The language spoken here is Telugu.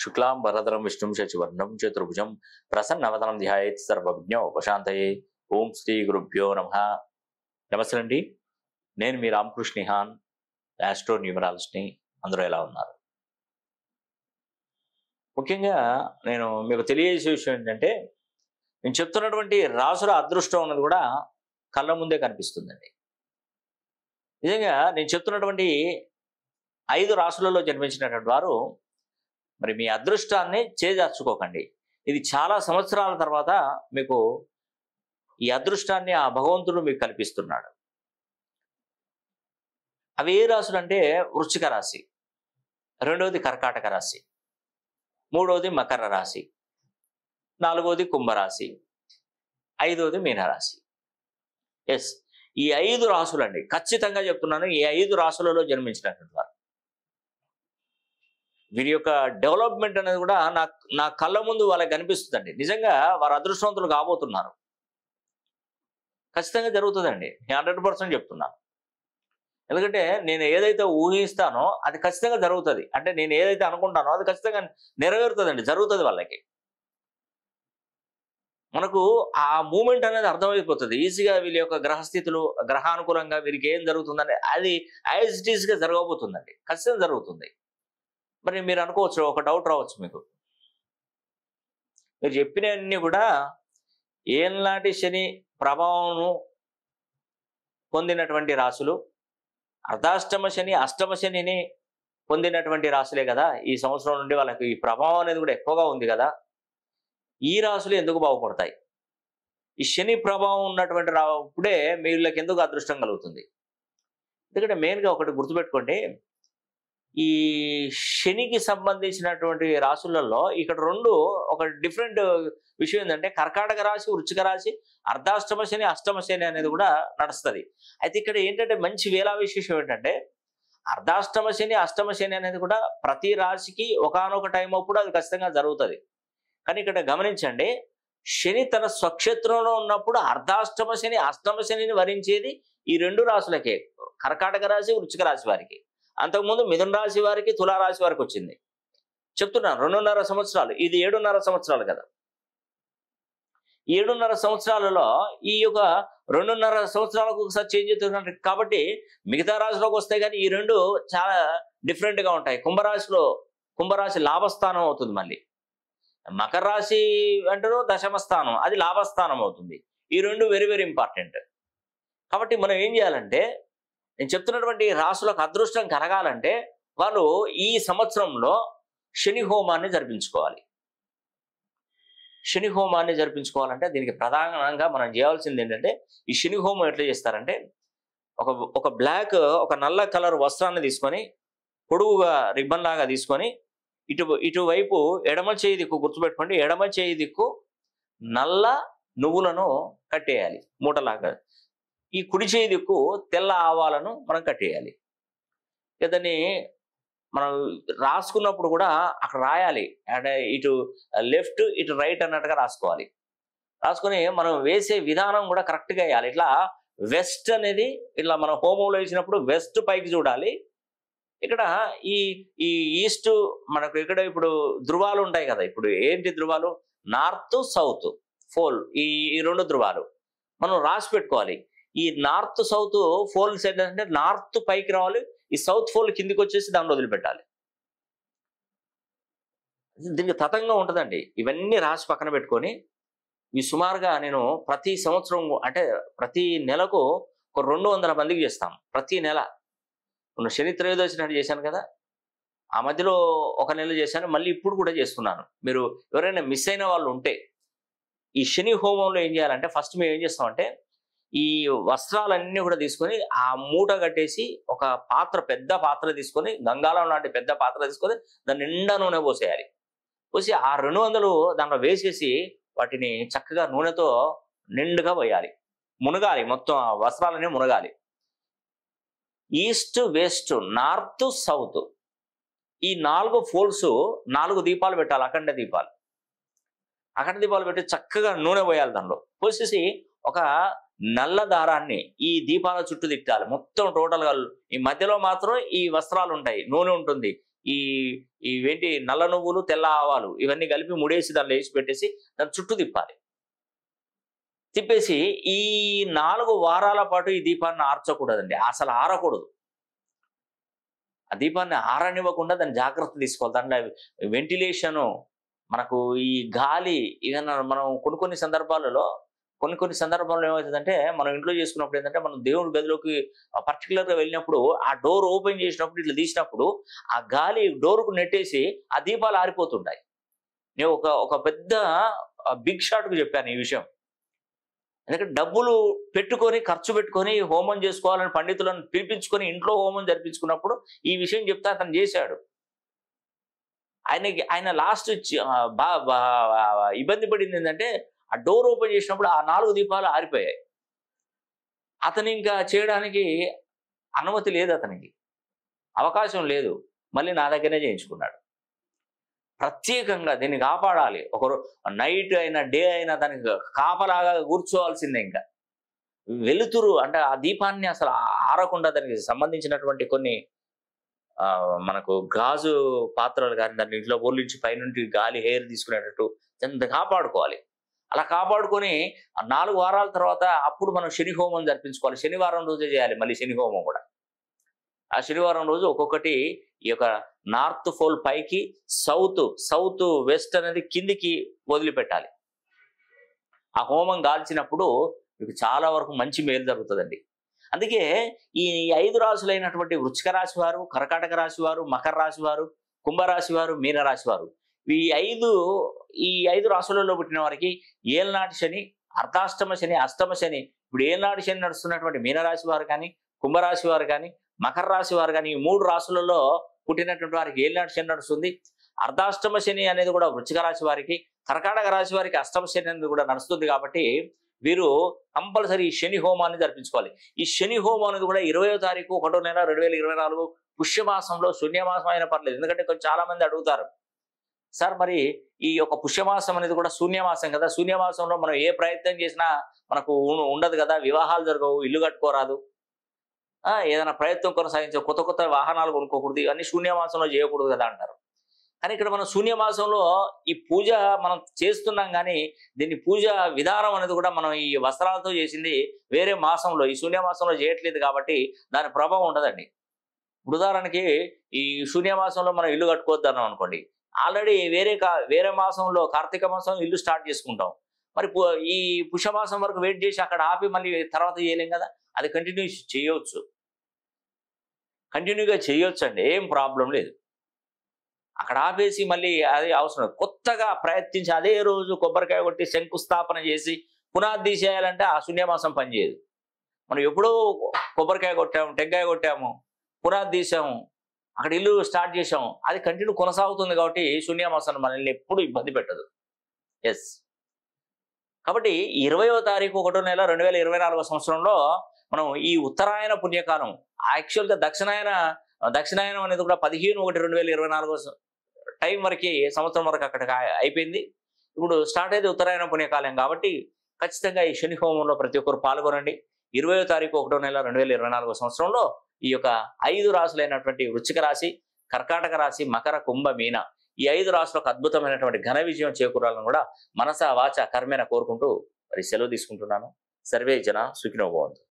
శుక్లాం వరదరం విష్ణుం శశివర్ణం చతుర్భుజం ప్రసన్నవదనం ధ్యాయేత్ సర్వజ్ఞోపశాంతయే. ఓం శ్రీ గురుభ్యో నమః. నమస్తే అండి, నేను మీ రామకృష్ణిహాన్, ఆస్ట్రో న్యూమరాలజిస్ట్ని. అందరూ ఎలా ఉన్నారు? ముఖ్యంగా నేను మీకు తెలియజేసే విషయం ఏంటంటే, నేను చెప్తున్నటువంటి రాసుల అదృష్టం అన్నది కూడా కళ్ళ ముందే కనిపిస్తుందండి. నిజంగా నేను చెప్తున్నటువంటి 5 రాసులలో జన్మించినటువంటి వారు మరి మీ అదృష్టాన్ని చేజార్చుకోకండి. ఇది చాలా సంవత్సరాల తర్వాత మీకు ఈ అదృష్టాన్ని ఆ భగవంతుడు మీకు కల్పిస్తున్నాడు. అవి ఏ రాశులు అంటే, వృశ్చిక రాశి, రెండవది కర్కాటక రాశి, మూడవది మకర రాశి, నాలుగవది కుంభరాశి, ఐదవది మీనరాశి. ఎస్, ఈ 5 రాశులండి. ఖచ్చితంగా చెప్తున్నాను, ఈ 5 రాశులలో జన్మించినటువంటి వారు వీరి యొక్క డెవలప్మెంట్ అనేది కూడా నా కళ్ళ ముందు వాళ్ళకి కనిపిస్తుందండి. నిజంగా వారు అదృష్టవంతులు కాబోతున్నారు. ఖచ్చితంగా జరుగుతుందండి, 100% చెప్తున్నాను. ఎందుకంటే నేను ఏదైతే ఊహిస్తానో అది ఖచ్చితంగా జరుగుతుంది. అంటే నేను ఏదైతే అనుకుంటానో అది ఖచ్చితంగా నెరవేరుతుందండి, జరుగుతుంది. వాళ్ళకి మనకు ఆ మూమెంట్ అనేది అర్థమైపోతుంది ఈజీగా. వీళ్ళ యొక్క గ్రహస్థితులు గ్రహానుకూలంగా వీరికి ఏం జరుగుతుందంటే అది యాజ్ ఇట్ ఈస్గా జరగబోతుందండి, ఖచ్చితంగా జరుగుతుంది. మరి మీరు అనుకోవచ్చు, ఒక డౌట్ రావచ్చు మీకు, మీరు చెప్పినవన్నీ కూడా ఏనాటి శని ప్రభావం పొందినటువంటి రాశులు, అర్ధాష్టమ శని అష్టమ శనిని పొందినటువంటి రాశులే కదా. ఈ సంవత్సరం నుండి వాళ్ళకి ఈ ప్రభావం అనేది కూడా ఎక్కువగా ఉంది కదా. ఈ రాశులు ఎందుకు బాగుపడతాయి? ఈ శని ప్రభావం ఉన్నటువంటి అప్పుడే వీళ్ళకి ఎందుకు అదృష్టం కలుగుతుంది? ఎందుకంటే మెయిన్గా ఒకటి గుర్తుపెట్టుకోండి, ఈ శనికి సంబంధించినటువంటి రాశులలో ఇక్కడ ఒక డిఫరెంట్ విషయం ఏంటంటే, కర్కాటక రాశి, వృశ్చిక రాశి, అర్ధాష్టమ శని అష్టమ శని అనేది కూడా నడుస్తుంది. అయితే ఇక్కడ ఏంటంటే మంచి వేళా విశేషం ఏంటంటే, అర్ధాష్టమ శని అష్టమ శని అనేది కూడా ప్రతి రాశికి ఒకానొక టైం అప్పుడు అది ఖచ్చితంగా జరుగుతుంది. కానీ ఇక్కడ గమనించండి, శని తన స్వక్షేత్రంలో ఉన్నప్పుడు అర్ధాష్టమ శని అష్టమ శనిని వరించేది ఈ 2 రాశులకే, కర్కాటక రాశి, వృశ్చిక రాశి వారికి. అంతకుముందు మిథున రాశి వారికి, తులారాశి వారికి వచ్చింది. చెప్తున్నాను, 2.5 సంవత్సరాలు, ఇది 7.5 సంవత్సరాలు కదా. ఈ 7.5 సంవత్సరాలలో ఈ యొక్క 2.5 సంవత్సరాలకు ఒకసారి చేంజ్ అవుతున్నారు కాబట్టి మిగతా రాశిలోకి వస్తాయి. కానీ ఈ 2 చాలా డిఫరెంట్గా ఉంటాయి. కుంభరాశి లాభస్థానం అవుతుంది. మళ్ళీ మకర రాశి అంటారు దశమ స్థానం, అది లాభస్థానం అవుతుంది. ఈ 2 వెరీ వెరీ ఇంపార్టెంట్. కాబట్టి మనం ఏం చేయాలంటే, నేను చెప్తున్నటువంటి రాశులకు అదృష్టం కలగాలంటే వాళ్ళు ఈ సంవత్సరంలో శని హోమాన్ని జరిపించుకోవాలి. శని హోమాన్ని జరిపించుకోవాలంటే దీనికి ప్రధానంగా మనం చేయాల్సింది ఏంటంటే, ఈ శని హోమం ఎట్లా చేస్తారంటే, ఒక నల్ల కలర్ వస్త్రాన్ని తీసుకొని పొడుగుగా రిబ్బన్ లాగా తీసుకొని ఇటువైపు ఎడమ చేయి దిక్కు, గుర్తుపెట్టుకోండి, ఎడమ చేయి దిక్కు నల్ల నువ్వులను కట్టేయాలి మూటలాగా. ఈ కుడి చేయి దిక్కు తెల్ల ఆవాలను మనం కట్టేయాలి. దాన్ని మనం రాసుకున్నప్పుడు కూడా అక్కడ రాయాలి, అంటే ఇటు లెఫ్ట్ ఇటు రైట్ అన్నట్టుగా రాసుకోవాలి. రాసుకొని మనం వేసే విధానం కూడా కరెక్ట్గా వేయాలి. ఇట్లా వెస్ట్ అనేది ఇట్లా మనం హోమంలో వేసినప్పుడు వెస్ట్ పైకి చూడాలి. ఇక్కడ ఈ ఈస్ట్ మనకు ఇక్కడ ఇప్పుడు ధృవాలు ఉంటాయి కదా. ఇప్పుడు ఏంటి ధృవాలు? నార్త్ సౌత్ పోల్, ఈ 2 ధృవాలు మనం రాసి పెట్టుకోవాలి. ఈ నార్త్ సౌత్ పోల్స్ ఏంటంటే, నార్త్ పైకి రావాలి, ఈ సౌత్ పోల్ కిందికి వచ్చేసి దాన్ని వదిలిపెట్టాలి. దీనికి తతంగా ఉంటుందండి. ఇవన్నీ రాసి పక్కన పెట్టుకొని ఈ సుమారుగా నేను ప్రతి సంవత్సరం అంటే ప్రతి నెలకు ఒక 200 మందికి చేస్తాం. ప్రతి నెల శని త్రయోదశి నాడు చేశాను కదా, ఆ మధ్యలో ఒక నెల చేశాను, మళ్ళీ ఇప్పుడు కూడా చేస్తున్నాను. మీరు ఎవరైనా మిస్ అయిన వాళ్ళు ఉంటే ఈ శని హోమంలో ఏం చేయాలంటే, ఫస్ట్ మేము ఏం చేస్తామంటే, ఈ వస్త్రాలన్నీ కూడా తీసుకొని ఆ మూట కట్టేసి ఒక పాత్ర, పెద్ద పాత్ర తీసుకొని, గంగాళం లాంటి పెద్ద పాత్ర తీసుకొని దాన్ని నిండా నూనె పోసేయాలి. పోసి ఆ 200 దాంట్లో వేసేసి వాటిని చక్కగా నూనెతో నిండుగా పోయాలి. మునగాలి, మొత్తం ఆ వస్త్రాలన్నీ మునగాలి. ఈస్ట్ వెస్ట్ నార్త్ సౌత్ ఈ 4 ఫోల్డ్స్ 4 దీపాలు పెట్టాలి, అఖండ దీపాలు పెట్టి చక్కగా నూనె పోయాలి. దానిలో పోసేసి ఒక నల్ల దారాన్ని ఈ దీపాల చుట్టూ తిట్టాలి. మొత్తం టోటల్‌గా ఈ మధ్యలో మాత్రం ఈ వస్త్రాలు ఉంటాయి. నూనె ఉంటుంది. ఈ ఇవేంటి నల్ల నువ్వులు, తెల్ల ఆవాలు ఇవన్నీ కలిపి ముడేసి దాంట్లో ఏసి పెట్టేసి దాని చుట్టూ తిప్పాలి. తిప్పేసి ఈ 4 వారాల పాటు ఈ దీపాన్ని ఆర్చకూడదండి. అసలు ఆరకూడదు. ఆ దీపాన్ని ఆరనివ్వకుండా దాన్ని జాగ్రత్త తీసుకోవాలి. దాంట్లో వెంటిలేషను, మనకు ఈ గాలి ఏదన్నా మనం కొన్ని సందర్భాల్లో ఏమవుతుందంటే, మనం ఇంట్లో చేసుకున్నప్పుడు ఏంటంటే, మనం దేవుడి గదిలోకి పర్టిక్యులర్‌గా వెళ్ళినప్పుడు ఆ డోర్ ఓపెన్ చేసినప్పుడు ఇట్లా తీసినప్పుడు ఆ గాలి డోర్‌కు నెట్టేసి ఆ దీపాలు ఆరిపోతుంటాయి. నేను ఒక పెద్ద బిగ్ షాట్‌కి చెప్పాను ఈ విషయం. ఎందుకంటే డబ్బులు పెట్టుకొని, ఖర్చు పెట్టుకొని హోమం చేసుకోవాలని పండితులను పిలిపించుకొని ఇంట్లో హోమం జరిపించుకున్నప్పుడు ఈ విషయం చెప్తే అతను చేశాడు. ఆయన లాస్ట్ ఇబ్బంది పడింది ఏంటంటే, ఆ డోర్ ఓపెన్ చేసినప్పుడు ఆ 4 దీపాలు ఆరిపోయాయి. అతను ఇంకా చేయడానికి అనుమతి లేదు అతనికి. అవకాశం లేదు. మళ్ళీ నా దగ్గరనే చేయించుకున్నాడు. ప్రత్యేకంగా దీన్ని కాపాడాలి. నైట్ అయినా, డే అయినా దానికి కాపలాగా కూర్చోవాల్సిందే ఇంకా. వెలుతురు అంటే ఆ దీపాన్ని అసలు ఆరకుండా దానికి సంబంధించినటువంటి కొన్ని మనకు గాజు పాత్రలు గాని, దాన్ని ఇంట్లో బోర్లించి పైనుండి గాలి ఎయిర్ తీసుకునేటట్టు దాన్ని కాపాడుకోవాలి. అలా కాపాడుకొని 4 వారాల తర్వాత అప్పుడు మనం శని హోమం జరిపించుకోవాలి. శనివారం రోజే చేయాలి మళ్ళీ శని హోమం కూడా. ఆ శనివారం రోజు ఒక్కొక్కటి ఈ యొక్క నార్త్ పోల్ పైకి, సౌత్ వెస్ట్ అనేది కిందికి వదిలిపెట్టాలి. ఆ హోమం గాల్చినప్పుడు మీకు చాలా వరకు మంచి మేలు జరుగుతుందండి. అందుకే ఈ 5 రాశులైనటువంటి వృశ్చిక రాశి వారు, కర్కాటక రాశి వారు, మకర రాశి వారు, కుంభరాశి వారు, మీనరాశి వారు, ఈ 5 రాశులలో పుట్టిన వారికి ఏలనాటి శని, అర్ధాష్టమ శని, అష్టమ శని, ఇప్పుడు ఏలనాటి శని నడుస్తున్నటువంటి మీనరాశి వారు కానీ, కుంభరాశి వారు కానీ, మకర రాశి వారు కానీ, ఈ 3 రాశులలో పుట్టినటువంటి వారికి ఏలనాటి శని నడుస్తుంది. అర్ధాష్టమ శని అనేది కూడా వృశ్చిక రాశి వారికి, కర్కాటక రాశి వారికి అష్టమ శని అనేది కూడా నడుస్తుంది. కాబట్టి వీరు కంపల్సరీ ఈ శని హోమాన్ని జరిపించుకోవాలి. ఈ శని హోమం అనేది కూడా 20వ తారీఖు 1వ నెల 2024 పుష్యమాసంలో, శూన్యమాసం అయినా పర్లేదు. ఎందుకంటే చాలా మంది అడుగుతారు, సార్ మరి ఈ యొక్క పుష్యమాసం అనేది కూడా శూన్యమాసం కదా, శూన్యమాసంలో మనం ఏ ప్రయత్నం చేసినా మనకు ఉండదు కదా, వివాహాలు జరగవు, ఇల్లు కట్టుకోరాదు, ఏదైనా ప్రయత్నం కొనసాగించే కొత్త వాహనాలు కొనుక్కోకూడదు, ఇవన్నీ శూన్యమాసంలో చేయకూడదు కదా అంటారు. కానీ ఇక్కడ మనం శూన్యమాసంలో ఈ పూజ మనం చేస్తున్నాం, కానీ దీన్ని పూజ విధానం అనేది కూడా మనం ఈ వస్త్రాలతో చేసింది వేరే మాసంలో, ఈ శూన్యమాసంలో చేయట్లేదు కాబట్టి దాని ప్రభావం ఉండదండి. ఉదాహరణకి ఈ శూన్యమాసంలో మనం ఇల్లు కట్టుకోవద్దన్నాం అనుకోండి, ఆల్రెడీ వేరే మాసంలో కార్తీక మాసం ఇల్లు స్టార్ట్ చేసుకుంటాం. మరి ఈ పుష్యమాసం వరకు వెయిట్ చేసి అక్కడ ఆపి మళ్ళీ తర్వాత చేయలేం కదా, అది కంటిన్యూగా చేయొచ్చు అండి, ఏం ప్రాబ్లం లేదు. అక్కడ ఆపేసి మళ్ళీ అది అవసరం. కొత్తగా ప్రయత్నించి అదే రోజు కొబ్బరికాయ కొట్టి శంకుస్థాపన చేసి పునాది తీసేయాలంటే ఆ శూన్యమాసం పనిచేయదు. మనం ఎప్పుడో కొబ్బరికాయ కొట్టాము, టెంకాయ కొట్టాము, పునాది తీసాము, అక్కడ ఇల్లు స్టార్ట్ చేసాము, అది కంటిన్యూ కొనసాగుతుంది. కాబట్టి శూన్యమాసం మనల్ని ఎప్పుడు ఇబ్బంది పెట్టదు. ఎస్, కాబట్టి 20వ తారీఖు 1వ నెల 2024 సంవత్సరంలో మనం ఈ ఉత్తరాయణ పుణ్యకాలం, యాక్చువల్గా దక్షిణాయనం అనేది కూడా 15/1/2024 టైం వరకు, సంవత్సరం వరకు అక్కడికి అయిపోయింది. ఇప్పుడు స్టార్ట్ అయితే ఉత్తరాయణ పుణ్యకాలం. కాబట్టి ఖచ్చితంగా ఈ శని హోమంలో ప్రతి ఒక్కరు పాల్గొనండి. 20వ తారీఖు 1వ నెల 2024 సంవత్సరంలో ఈ యొక్క 5 రాశులైనటువంటి వృశ్చిక రాశి, కర్కాటక రాశి, మకర, కుంభ, మీన, ఈ 5 రాశులకు అద్భుతమైనటువంటి ఘన విజయం చేకూరాలని కూడా మనస వాచ కర్మేన కోరుకుంటూ మరి సెలవు తీసుకుంటున్నాను. సర్వే జన సుఖినో భవంతు.